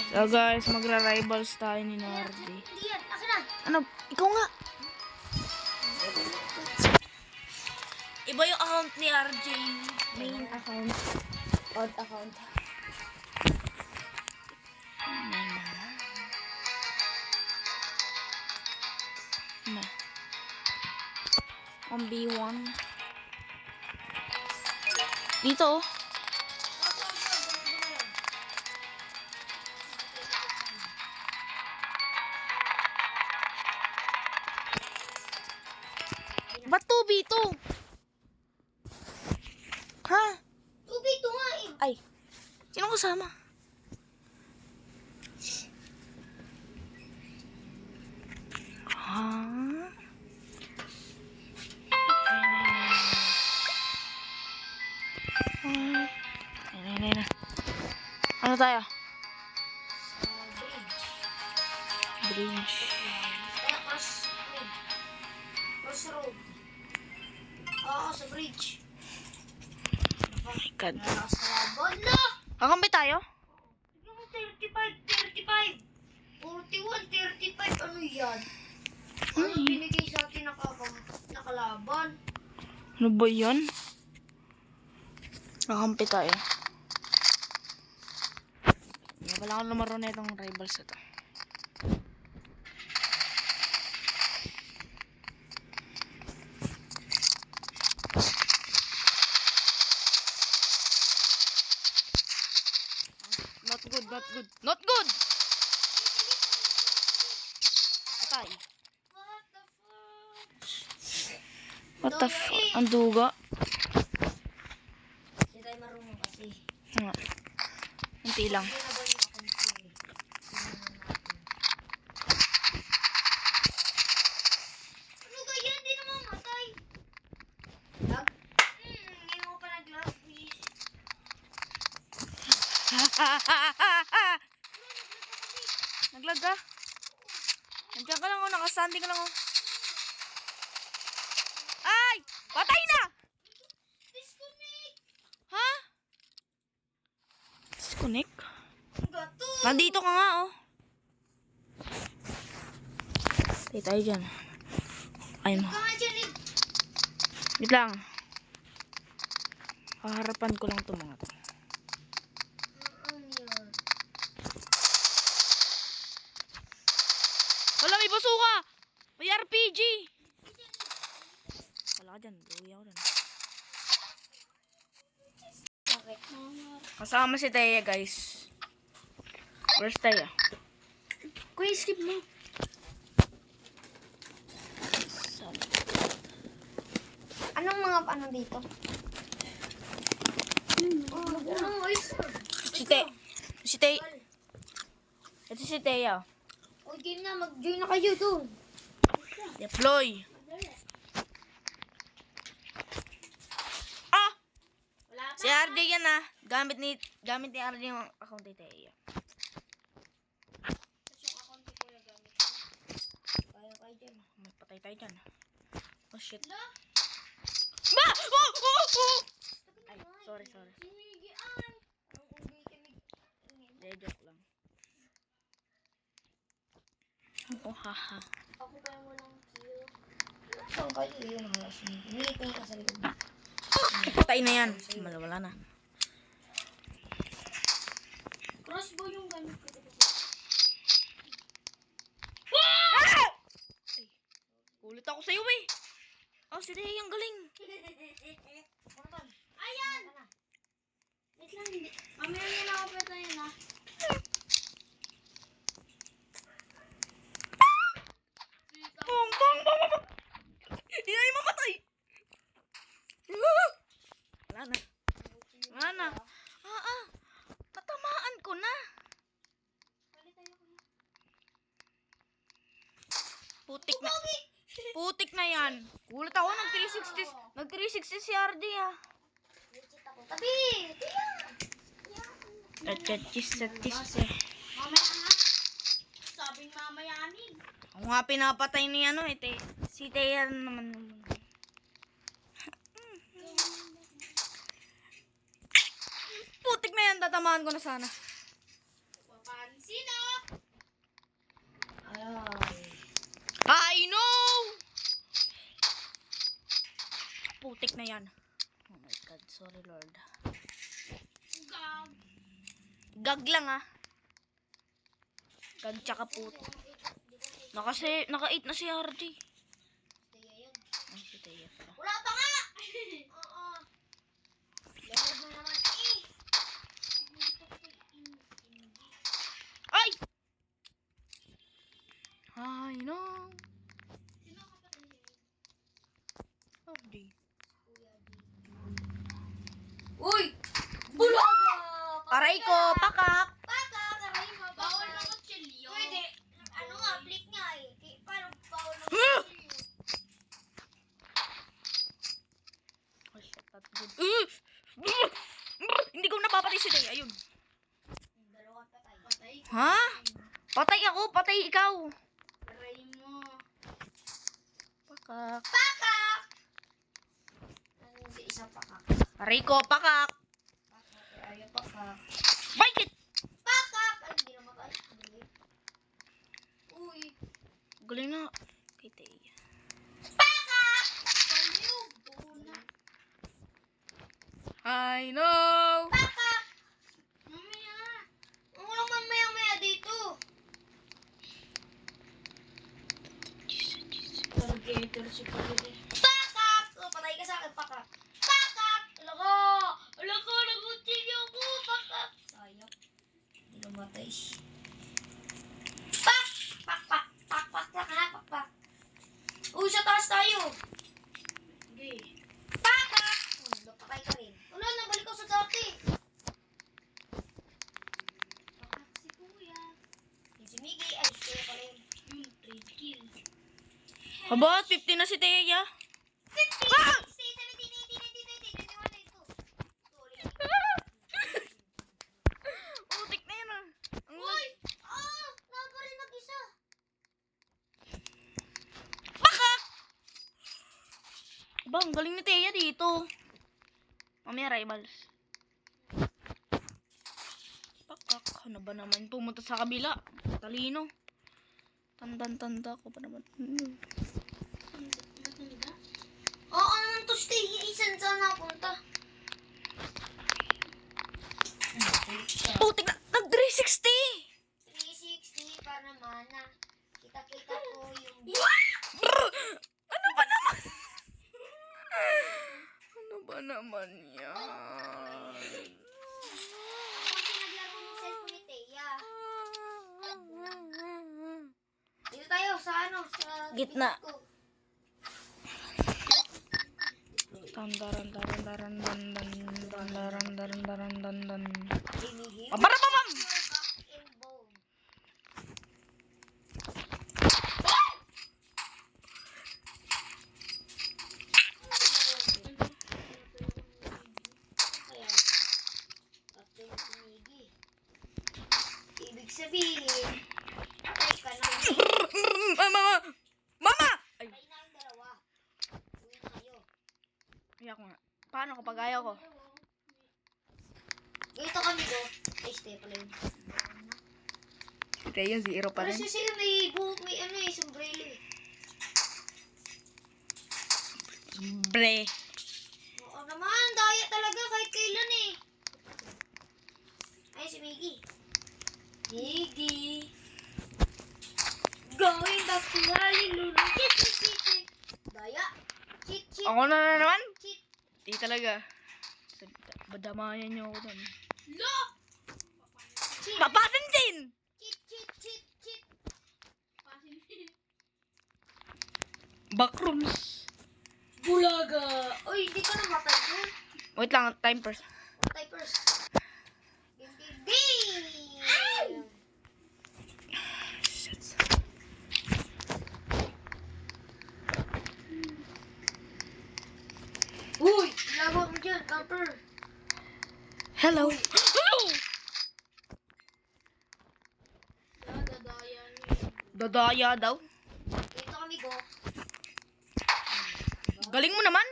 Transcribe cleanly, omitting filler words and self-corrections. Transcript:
So guys, magra-rivals tayo ni Nardi. Hindi yan. Akin na. Ano? Ikaw nga. Iba yung account ni RJ. Main account. Odd account. Na. On B1. Dito oh. Ba't 2v2? Ha? 2v2 nga eh. Ay. Sino kasama? Ha? Ayun. Ano tayo? Bridge. Kaya crossroad. Oo, sa bridge. Oh my God. Nakasalaban na! Kakampi tayo? Tignan mo, 35. 41, 35. Ano yan? Ano binigay sa atin nakalaban? Ano ba yan? Kakampi tayo. Wala akong lumaro na itong rivals ito. Not good! Patay. What the fuck? What the fuck? Ang duga. Hindi tayo marunong kasi. Nga. Unti lang. Hindi na ba yung account ko eh? Ano kaya? Hindi na mamatay. Lag? Hindi mo pa nag-lag, please. Naglag ka? Nandiyan ka lang oh. Nakastanding ka lang oh. Ay! Patay na! Disconnect! Ha? Disconnect? Gato! Nandito ka nga oh. Stay tayo dyan. Ay mo. Ikaw nga dyan eh. Wait lang. Haharapan ko lang itong mga to. Ano yun? Wala, may basuka! May RPG! Wala ka dyan. Luwi ako dyan. Bakit? Kasama si Teya guys. Where's Teya? Kuya, skip mo. Anong mga ano dito? Ano guys? Si Teya. Si Teya. Ito si Teya. O game na, mag-join na kayo doon. Deploy. Ah! Wala pa. Si RJ yan ah. Gamit ni RJ yung account ni Teya. Yung account ko na gamit. Kaya kayo dyan. May patay tayo dyan. Oh shit. Wala. Ba! Oh! Oh! Oh! Ay, sorry. Sinigian. Ang ungay kami. Hindi, joke lang. Oh, haha. Ako pa yung walang kill. Saan kayo yun? Umipay ka sa likod. Patay na yan. Wala na. Crossbow yung gamit ko. Ah! Ay, kulit ako sa'yo eh. Oh, si Teya ang galing. Ayan! Wait lang, hindi. Mamaya niya na ako patayin ha. Bong, bong, bong, bong. Hindi na mamatay. Wala na. Wala na. Natamaan ko na. Putik na yan. Gulat ako, nag-360 si RD ah. Tabi! Mamaya na. Sabing mamayanin. Ako nga pinapatay ni ano eh. Si Teya naman. Putik na yan, tatamaan ko na sana. Papans. Sino? Ay. I know! Putik na yan. Oh my God, sorry Lord. Gag. Gag lang ah. Gag tsaka putik. Naka-8 na si RJ. Kaya yun. Ay, si Teya pala. Wala pa nga! Oo. Lemon mo naman eh. Ay! I know. Sino ang kapatid niya? RJ. Kuya D. Uy! Bulaga! Aray ko, pakak! Baka, karay mo. Bawal na kutsilyo. Pwede. Ano nga, flick nga eh. Paano bawal na kutsilyo? Oh shit, that's good. Hindi ko napapatay si Teya, ayun. Dalawang patay. Patay? Ha? Patay ako, patay ikaw. Karay mo. Pakak. Pakak! Ano si isang pakak? Aray ko, pakak. Pakak. Ayaw pakak. Bakit? Pakak! Ay, hindi na matay. Uy. Galing na. Kay Teya. Pakak! Baliw! Buna. I know. Pakak! Mamaya. Walang mamaya-maya dito. Targeter si Pagod. Pakak! Oh, patay ka sa akin, pakak. Pakak! Alako! Alako! Nagutsilyo ko! Pakak! Sayang. Hindi namatay. Pak! Pak! Pak! Pak! Pak! Pak! Ha? Pak! Pak! Uy, sa taas tayo. Sige. Pakak! Napatay ka rin. Wala, nabalik ko sa dati. Pakak si Kuya. Yung si Miggy, ay, si Kuya pala yun. Yung 3 kill. About 50 na si Teya. 50, Ah! 60, 70, 80, 90, 91, 92. Putik na yan ah. Ang Uy! Ah! Napa rin nag-isa. pakak! Ba, ang galing ni Teya dito. Mamaya rivals. Pakak. Ano ba naman? Pumunta sa kabila. Talino. Tanda ko pa naman. Oo naman to, stay. Isan saan napunta? Putik na. Nag-360! 360 para mana. Kita-kita ko yung... Ano ba naman? Ano ba naman yan? Ako kasi naglaro ng cellphone ni Teya. Dito tayo sa ano, sa... Gitna. bigot ko. Tandaran. Hinihit. Pabarababam! Your back and bone. Kaya, patay si Miggy. Ibig sabihin, patay ka na. Mama! Ay, Patay na ang dalawa. Uwi na kayo. iyak ko nga. Paano kapag ayaw ko? Ganito kami go. Ay, stay pala yun. Si Teya, zero pa Pero rin. siya sila may buhok, may ano eh, sombrero eh. Bre. Oo naman, daya talaga kahit kailan eh. Ay, si Miggy. Miggy. Going back to Honolulu. Cheat. Daya. Cheat. Ako na naman? Cheat. Di talaga. Badamayan niyo ako doon. Lo! Cheat. Papasinsin! Cheat. Backrooms. Bulaga. Uy, hindi ka namatay doon. Wait lang, time first. Patay first. Game. Uy, labo mo dyan, camper. Hello. Hello! Dadaya niya. Dadaya daw. Dito kami go. Galing mo naman.